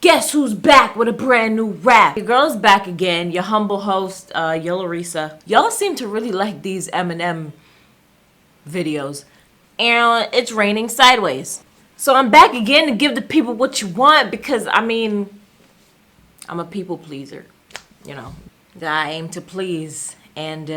Guess who's back with a brand new rap? Your girl's back again, your humble host, Yellarisa. Y'all seem to really like these Eminem videos. And it's raining sideways. So I'm back again to give the people what you want because, I mean, I'm a people pleaser. You know, I aim to please. And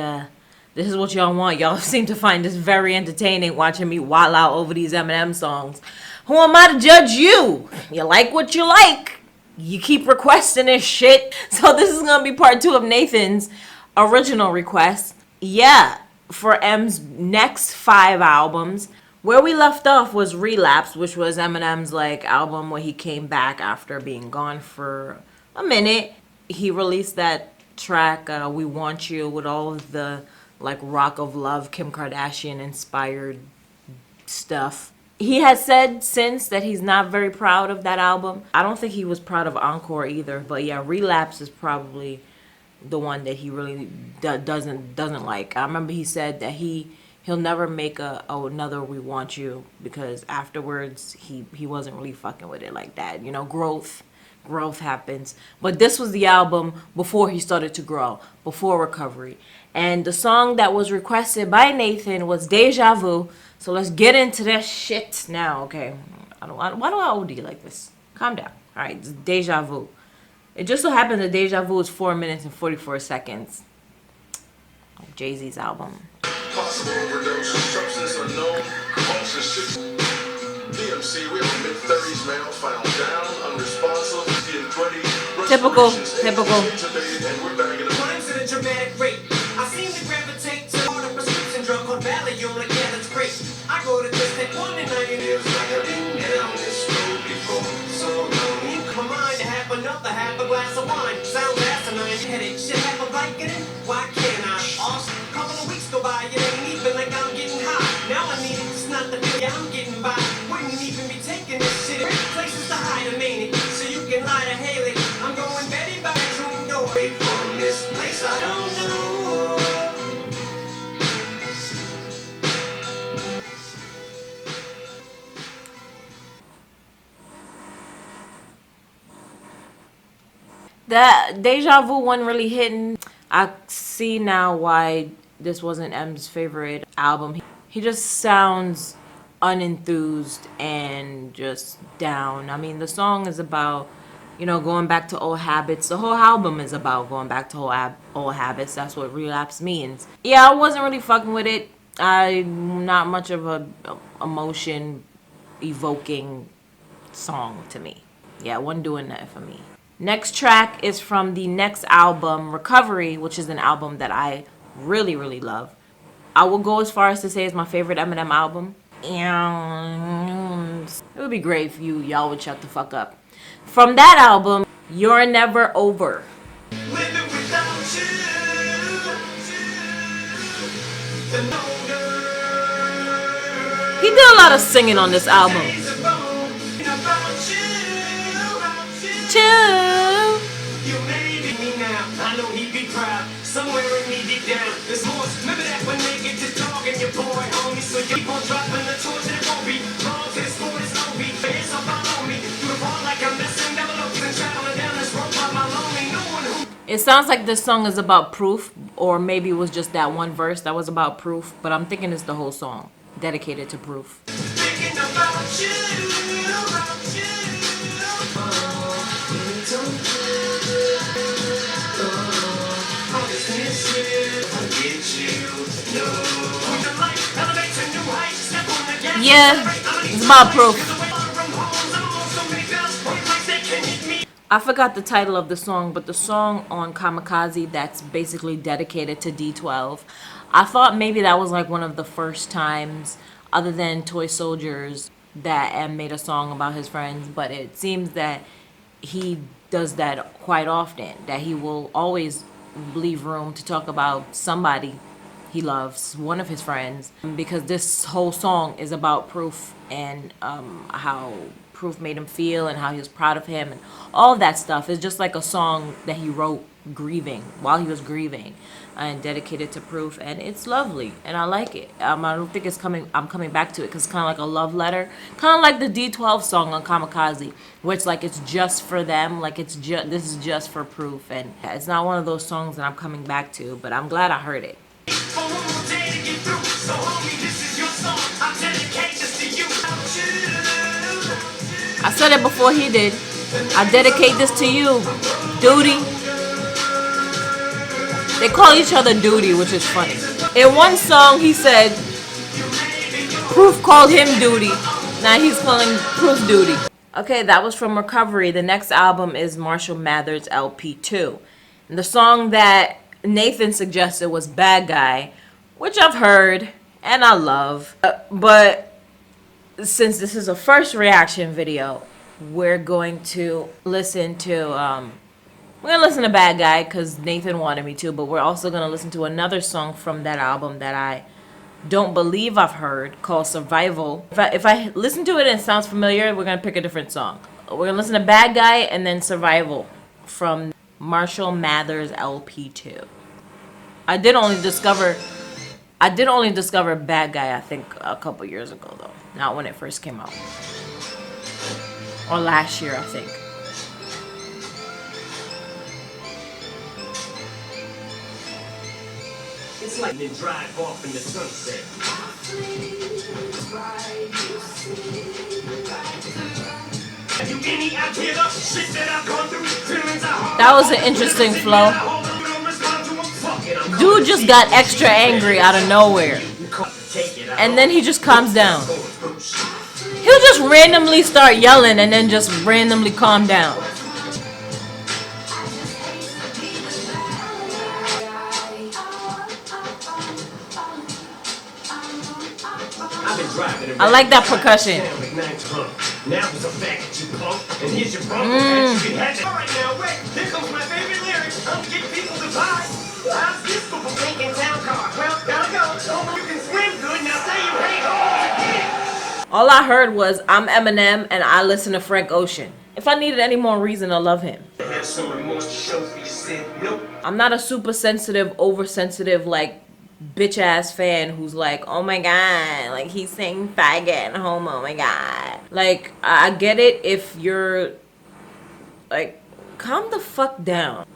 this is what y'all want. Y'all seem to find this very entertaining watching me wild out over these Eminem songs. Who am I to judge you? You like what you like. You keep requesting this shit. So this is going to be part 2 of Nathan's original request. Yeah, for M's next 5 albums. Where we left off was Relapse, which was Eminem's like album where he came back after being gone for a minute. He released that track, We Want You, with all of the like Rock of Love, Kim Kardashian inspired stuff. He has said since that he's not very proud of that album. I don't think he was proud of Encore either. But yeah, Relapse is probably the one that he really doesn't like. I remember he said that he'll never make another We Want You because afterwards he wasn't really fucking with it like that. You know, growth happens. But this was the album before he started to grow, before Recovery. And the song that was requested by Nathan was Deja Vu. So let's get into that shit now, okay? Why do I OD like this? Calm down. All right, it's Deja Vu. It just so happens that Deja Vu is 4 minutes and 44 seconds. Jay-Z's album. Possible overdose, substance unknown, DMC, we have a mid-30s male found down, unresponsive, Typical. And we're back in the Climbs at a dramatic rate. I seem to gravitate to a prescription drug called Valium, like yeah, that's great. I go to this at 1 and 9 years, like I've been down this road before. So long, my mind to have half a glass of wine. Sounds asinine, headache, should have a bike in it. Why can't I? Awesome. Couple of weeks go by, it ain't even like I'm getting high. Now I need it, it's not the feel, yeah, I'm getting by. Wouldn't even be taking this shit. Places to hide a maniac, so you can lie to Haley. I'm going Betty by the room door. Wait from this place I don't know. That Deja Vu one really hitting. I see now why this wasn't M's favorite album. He just sounds unenthused and just down. I mean, the song is about, you know, going back to old habits. The whole album is about going back to old habits. That's what Relapse means. Yeah, I wasn't really fucking with it. I'm not much of a emotion evoking song to me. Yeah, it wasn't doing that for me. Next track is from the next album, Recovery, which is an album that I really, really love. I will go as far as to say it's my favorite Eminem album. And it would be great if y'all would shut the fuck up. From that album, You're Never Over. Living without you. He did a lot of singing on this album. Chill. You made me now. I know he'd be proud. Somewhere in me deep down. There's more. Remember that when they get to talking, your boy homie. So you keep on dropping the torch and it won't be wrong. To the sport is no beat. Hands up on me. Through the ball like I'm messing double ups and traveling down this road by my lonely. No one who. It sounds like this song is about proof, or maybe it was just that one verse that was about proof, but I'm thinking it's the whole song dedicated to proof. Thinking about you. Yeah, it's about proof. I forgot the title of the song, but the song on Kamikaze that's basically dedicated to D12. I thought maybe that was like one of the first times, other than Toy Soldiers, that M made a song about his friends, but it seems that he does that quite often, that he will always leave room to talk about somebody he loves, one of his friends, because this whole song is about Proof and how Proof made him feel and how he was proud of him and all of that stuff. It's just like a song that he wrote grieving, while he was grieving, and dedicated to Proof, and it's lovely, and I like it. I don't think it's coming. I'm coming back to it because it's kind of like a love letter, kind of like the D12 song on Kamikaze, where it's like it's just for them, like it's just this is just for Proof, and it's not one of those songs that I'm coming back to, but I'm glad I heard it. For one more day to get through. So homie, this is your song. I dedicate this to you. I said it before he did. I dedicate this to you, Duty. They call each other Duty, which is funny. In one song, he said Proof called him Duty. Now he's calling Proof Duty. Okay, that was from Recovery. The next album is Marshall Mathers LP2. And the song that Nathan suggested was Bad Guy, which I've heard and I love. But since this is a first reaction video, we're going to listen to Bad Guy because Nathan wanted me to, but we're also going to listen to another song from that album that I don't believe I've heard, called Survival. If I listen to it and it sounds familiar, we're going to pick a different song. We're going to listen to Bad Guy and then Survival from Marshall Mathers LP2. I did only discover Bad Guy, I think, a couple years ago, though. Not when it first came out. Or last year, I think. It's like they drive off in the sunset. Have you any idea the shit that I've gone through? Feelings are hard. That was an interesting flow. Dude just got extra angry out of nowhere. And then he just calms down. He'll just randomly start yelling and then just randomly calm down. I like that percussion. Now it's a fact, you punk. And here's your bump. You had it. All right, now wait. Here comes my favorite lyrics. I'm getting people to buy. How's this for taking town car? Well, gotta go. You can swim good. Now say you hate all. All I heard was I'm Eminem and I listen to Frank Ocean. If I needed any more reason to love him. Have some remorse to show for you said nope. I'm not a super sensitive, oversensitive, like bitch ass fan who's like, oh my god, like he's saying faggot and homo, oh my god. Like, I get it if you're like, calm the fuck down.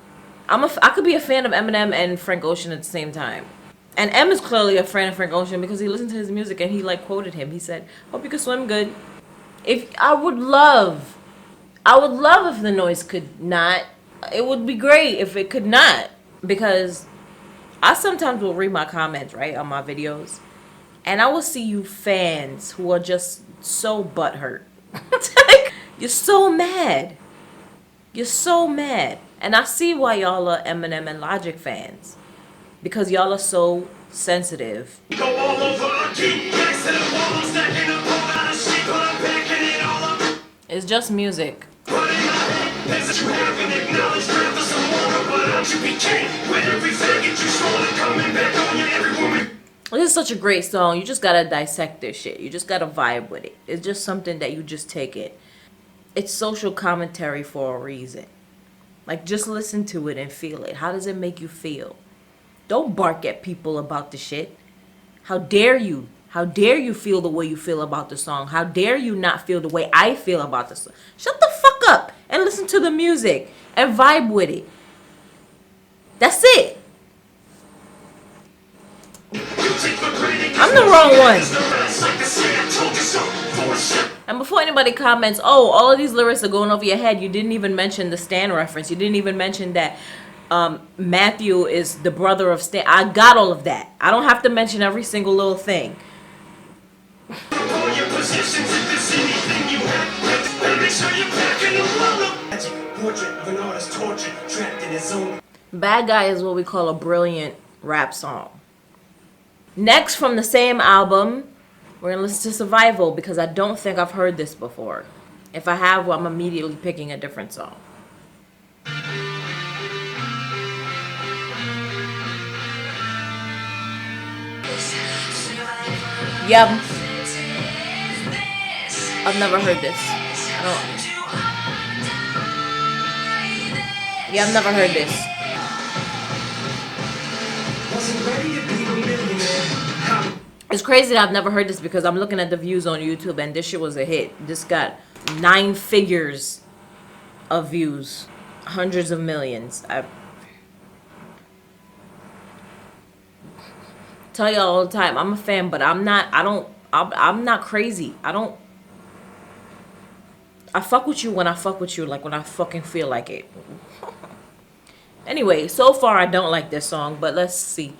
I could be a fan of Eminem and Frank Ocean at the same time. And M is clearly a fan of Frank Ocean because he listened to his music and he like quoted him. He said, hope you can swim good. I would love if the noise could not. It would be great if it could not, because I sometimes will read my comments, right, on my videos, and I will see you fans who are just so butthurt. You're so mad. You're so mad. And I see why y'all are Eminem and Logic fans. Because y'all are so sensitive. Go all over again. Next to the wall, I'm stacking up all out of shit, but I'm packing it all up. It's just music. Put in my head, there's that you haven't acknowledged. Grab for some water, but out you became. With every faggot you swollen, coming back on you, every woman. This is such a great song. You just gotta dissect this shit. You just gotta vibe with it. It's just something that you just take it. It's social commentary for a reason. Like, just listen to it and feel it. How does it make you feel? Don't bark at people about the shit. How dare you? How dare you feel the way you feel about the song? How dare you not feel the way I feel about the song? Shut the fuck up and listen to the music and vibe with it. That's it. I'm the wrong one. And before anybody comments, oh, all of these lyrics are going over your head, you didn't even mention the Stan reference. You didn't even mention that Matthew is the brother of Stan. I got all of that. I don't have to mention every single little thing. Bad Guy is what we call a brilliant rap song. Next, from the same album, we're going to listen to Survival, because I don't think I've heard this before. If I have, well, I'm immediately picking a different song. Yep. I've never heard this. Yeah, I've never heard this. wasn't ready to be a millionaire. It's crazy that I've never heard this because I'm looking at the views on YouTube and this shit was a hit. This got 9 figures of views, hundreds of millions. I tell y'all all the time, I'm a fan, but I'm not crazy. I fuck with you when I fuck with you, like when I fucking feel like it. Anyway, so far I don't like this song, but let's see.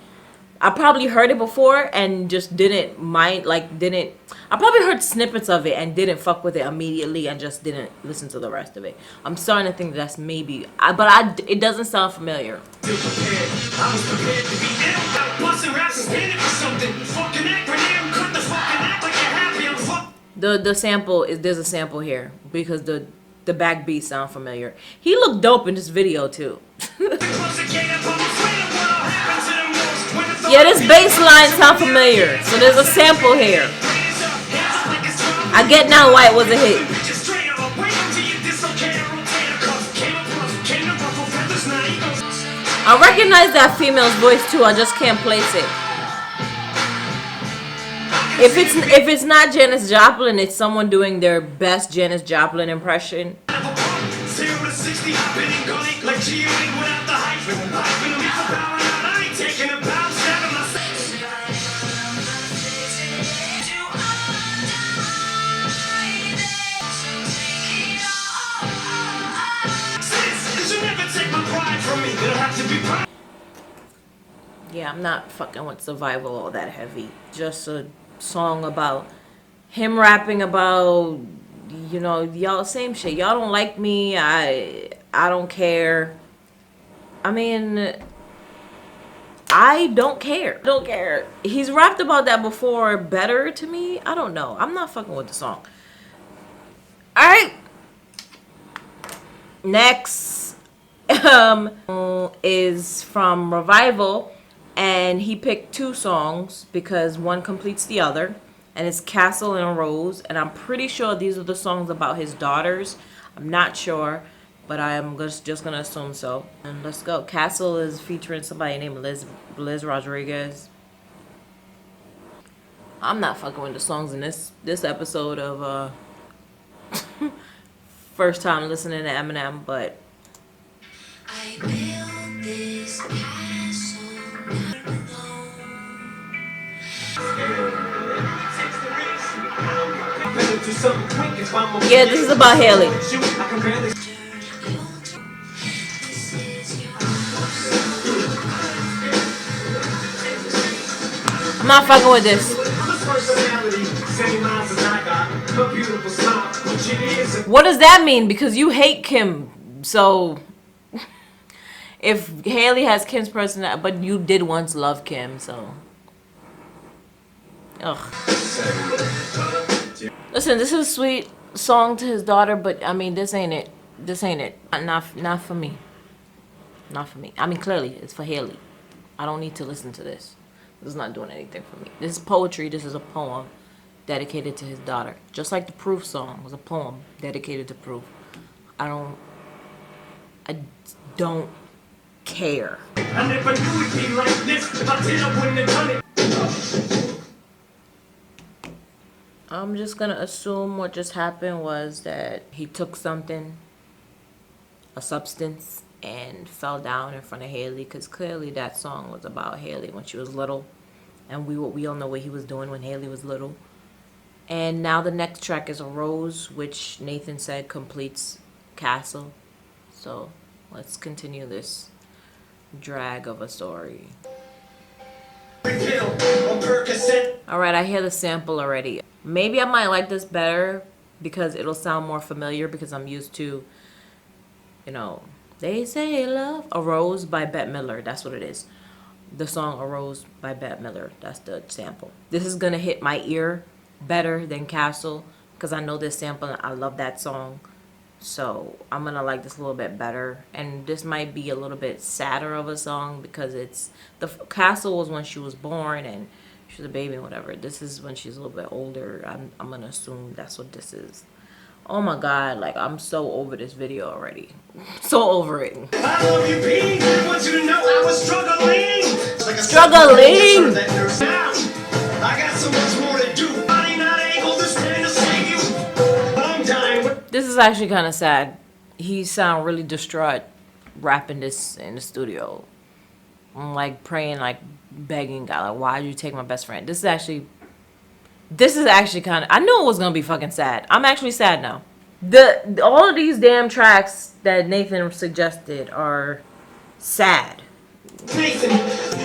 I probably heard it before and just didn't mind, I probably heard snippets of it and didn't fuck with it immediately and just didn't listen to the rest of it. I'm starting to think that's maybe, it doesn't sound familiar. Feel prepared. I was prepared to be ill. Got busting raps and standing for something. Fucking acronym. Cut the fucking act like you're happy. I'm fuck. The sample is, there's a sample here because the backbeat sound familiar. He looked dope in this video too. Yeah, this bass line sound familiar. So there's a sample here. I get now why it was a hit. I recognize that female's voice too. I just can't place it. If it's not Janis Joplin, it's someone doing their best Janis Joplin impression. Yeah, I'm not fucking with Survival all that heavy. Just a song about him rapping about, you know, y'all same shit. Y'all don't like me. I don't care. I mean, I don't care. Don't care. He's rapped about that before better to me. I don't know. I'm not fucking with the song. All right. Next is from Revival, and he picked 2 songs because one completes the other, and it's Castle and Arose, and I'm pretty sure these are the songs about his daughters. I'm not sure, but I am just gonna assume so. And let's go. Castle is featuring somebody named Liz Rodriguez. I'm not fucking with the songs in this episode of first time listening to Eminem, but I built this castle alone. yeah, this is about Haley. I'm not fucking with this. What does that mean? Because you hate Kim, so if Haley has Kim's personality, but you did once love Kim, so ugh. Listen, this is a sweet song to his daughter, but I mean, this ain't it. This ain't it. Not for me. Not for me. I mean, clearly it's for Haley. I don't need to listen to this. This is not doing anything for me. This is poetry. This is a poem dedicated to his daughter. Just like the Proof song was a poem dedicated to Proof. I don't care. I never knew it'd be like this. If I did, I wouldn't have done it. I'm just gonna assume what just happened was that he took something, a substance, and fell down in front of Haley, because clearly that song was about Haley when she was little, and we all know what he was doing when Haley was little. And now the next track is Arose, which Nathan said completes Castle. So let's continue this drag of a story. Alright, I hear the sample already. Maybe I might like this better because it'll sound more familiar, because I'm used to, you know, They Say Love. Arose by Bette Midler. That's what it is. The song Arose by Bette Midler. That's the sample. This is going to hit my ear better than Castle because I know this sample and I love that song. So I'm going to like this a little bit better. And this might be a little bit sadder of a song because it's... the Castle was when she was born and she was a baby and whatever. This is when she's a little bit older. I'm going to assume that's what this is. Oh my god, like I'm so over this video already. So over it. I love you, B. I want you to know I was struggling. Like a Struggling. Now, I got so much more to do. Body not able to stand to save you. But I'm dying. This is actually kind of sad. He sound really distraught rapping this in the studio. I'm like praying, like begging God, like, why did you take my best friend? This is actually kind of, I knew it was gonna be fucking sad. I'm actually sad now. All of these damn tracks that Nathan suggested are sad. Nathan,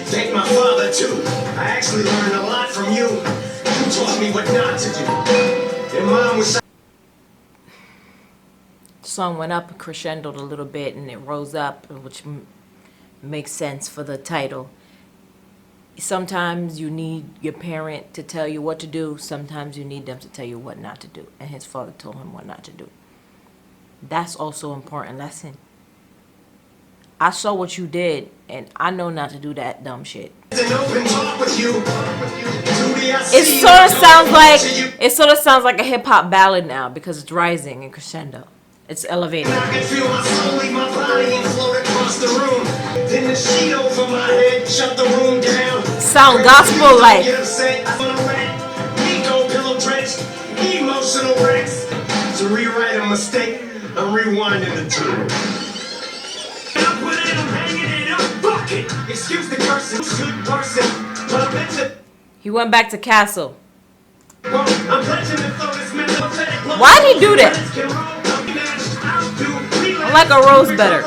thank my father too. I actually learned a lot from you. You taught me what not to do. Your mom was. The song went up, crescendoed a little bit, and it rose up, which makes sense for the title. Sometimes you need your parent to tell you what to do. Sometimes you need them to tell you what not to do. And his father told him what not to do. That's also an important lesson. I saw what you did, and I know not to do that dumb shit. It sort of sounds like a hip hop ballad now because it's rising and crescendo. It's elevated. I can feel my soul leave my body and float across the room. Then the sheet over my head shut the room down. Sound gospel like. Nico pillow drenched, emotional wrecks. To rewrite a mistake, I'm rewinding the tape. I'm putting it, I'm hanging it up, bucket. Excuse the cursing, good person, but I bet you. He went back to Castle. I'm pledging to throw this melodramatic love. Why'd he do that? I like Arose better.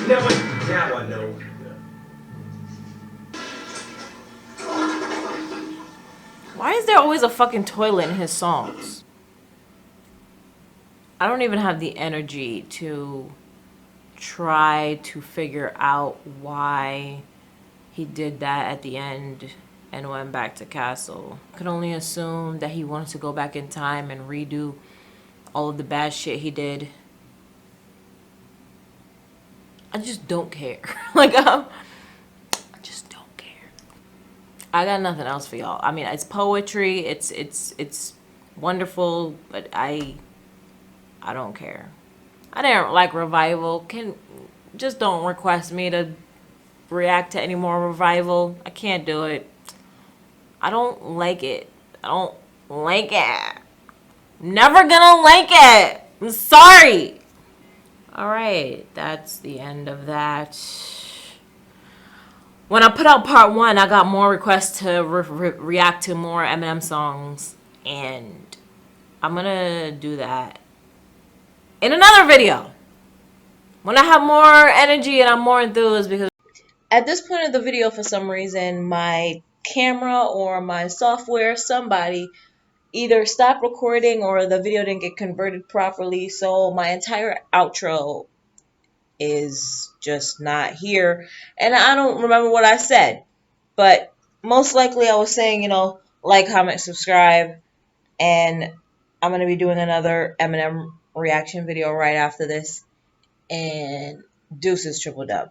Now I know. Why is there always a fucking toilet in his songs? I don't even have the energy to try to figure out why he did that at the end and went back to Castle. I could only assume that he wanted to go back in time and redo all of the bad shit he did. I just don't care. I just don't care. I got nothing else for y'all. I mean, it's poetry. It's wonderful, but I don't care. I didn't like Revival. Just don't request me to react to any more Revival. I can't do it. I don't like it. I don't like it. Never gonna like it. I'm sorry. All right, that's the end of that. When I put out part 1, I got more requests to react to more Eminem songs, and I'm gonna do that in another video when I have more energy and I'm more enthused, because at this point of the video, for some reason, my camera or my software, somebody either stopped recording or the video didn't get converted properly, so my entire outro is just not here, and I don't remember what I said, but most likely I was saying, like, comment, subscribe, and I'm going to be doing another Eminem reaction video right after this, and deuces, triple dub.